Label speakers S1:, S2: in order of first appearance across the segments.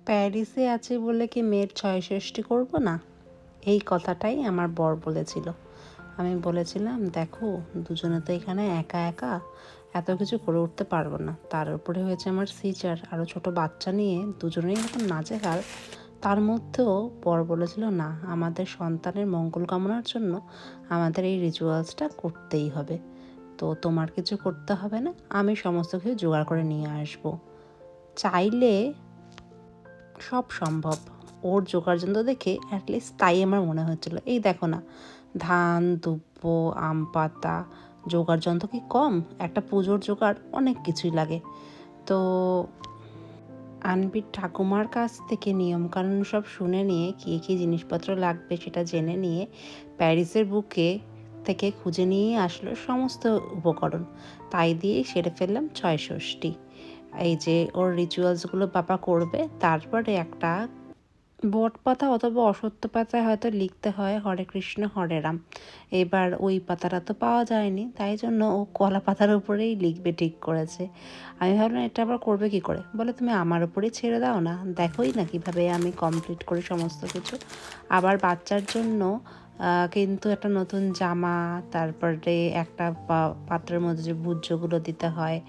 S1: প্যারিসে আছি বলে কি মেয়ের ছয়ষষ্ঠী করব না, এই কথাটাই আমার বর বলেছিল। আমি বলেছিলাম, দেখো দুজনে তো এখানে একা একা এত কিছু করে উঠতে পারবো না, তার উপরে হয়েছে আমার সিজার, আরও ছোট বাচ্চা নিয়ে দুজনেই এখন নাজেহাল। তার মধ্যেও বর বলেছিল, না আমাদের সন্তানের মঙ্গল কামনার জন্য আমাদের এই রিচুয়ালসটা করতেই হবে, তো তোমার কিছু করতে হবে না, আমি সমস্ত কিছু জোগাড় করে নিয়ে আসবো। চাইলে সব সম্ভব। ওর জোগাড়যন্ত্র দেখে অ্যাটলিস্ট তাই আমার মনে হচ্ছিল। এই দেখো না, ধান, দুব্ব, আম পাতা, জোগাড়যন্ত্র কি কম? একটা পুজোর জোগাড় অনেক কিছুই লাগে। তো আনবির ঠাকুমার কাছ থেকে নিয়মকানুন সব শুনে নিয়ে কী কী জিনিসপত্র লাগবে সেটা জেনে নিয়ে প্যারিসের বুকে থেকে খুঁজে নিয়ে আসলো সমস্ত উপকরণ। তাই দিয়েই সেরে ফেললাম ছয়ষষ্ঠী। এই যে ওর রিচুয়ালসগুলো বাবা করবে, তারপরে একটা বট পাতা অথবা অশ্বত্থ পাতায় হয়তো লিখতে হয় হরে কৃষ্ণ হরে রাম। এবার ওই পাতাটা তো পাওয়া যায়নি, তাই জন্য ও কলা পাতার উপরেই লিখবে ঠিক করেছে। আমি ভাবলাম এটা আবার করবে কি করে, বলে তুমি আমার উপরেই ছেড়ে দাও না, দেখোই না কীভাবে আমি কমপ্লিট করি সমস্ত কিছু। আবার বাচ্চার জন্য কিন্তু একটা নতুন জামা, তারপরে একটা পাত্রের মধ্যে যে ভুজ্যগুলো দিতে হয়,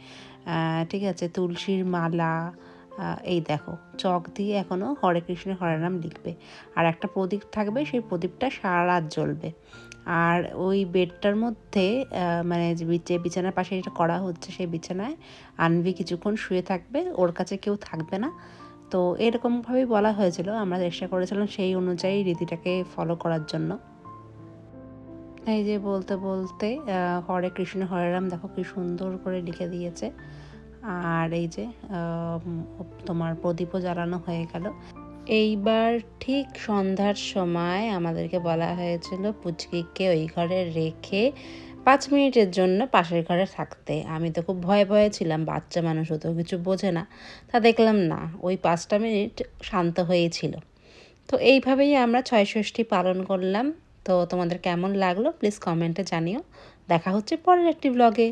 S1: ঠিক আছে, তুলসীর মালা, এই দেখো চক দিয়ে এখনও হরে কৃষ্ণ হরে রাম লিখবে। আর একটা প্রদীপ থাকবে, সেই প্রদীপটা সারা রাত জ্বলবে। আর ওই বেডটার মধ্যে মানে যে বিছানার পাশে যেটা করা হচ্ছে সেই বিছানায় আনভি কিছুক্ষণ শুয়ে থাকবে, ওর কাছে কেউ থাকবে না। তো এরকমভাবেই বলা হয়েছিল, আমরা চেষ্টা করেছিলাম সেই অনুযায়ী রীতিটাকে ফলো করার জন্য। এই যে বলতে বলতে হরে কৃষ্ণ হরে রাম দেখো কি সুন্দর করে লিখে দিয়েছে। আর এই যে তোমার প্রদীপও জ্বালানো হয়ে গেল। এইবার ঠিক সন্ধ্যার সময় আমাদেরকে বলা হয়েছিল পুচকিকে ওই ঘরে রেখে 5 মিনিটের জন্য পাশের ঘরে থাকতে। আমি তো খুব ভয়ে ভয়ে ছিলাম, বাচ্চা মানুষ তো কিছু বোঝে না। তা দেখলাম না, ওই 5টা মিনিট শান্ত হয়েছিল। তো এইভাবেই আমরা ছয়ষষ্ঠী পালন করলাম। তো তোমাদের কেমন লাগলো প্লিজ কমেন্টে জানিও। দেখা হচ্ছে পরের একটি ব্লগে।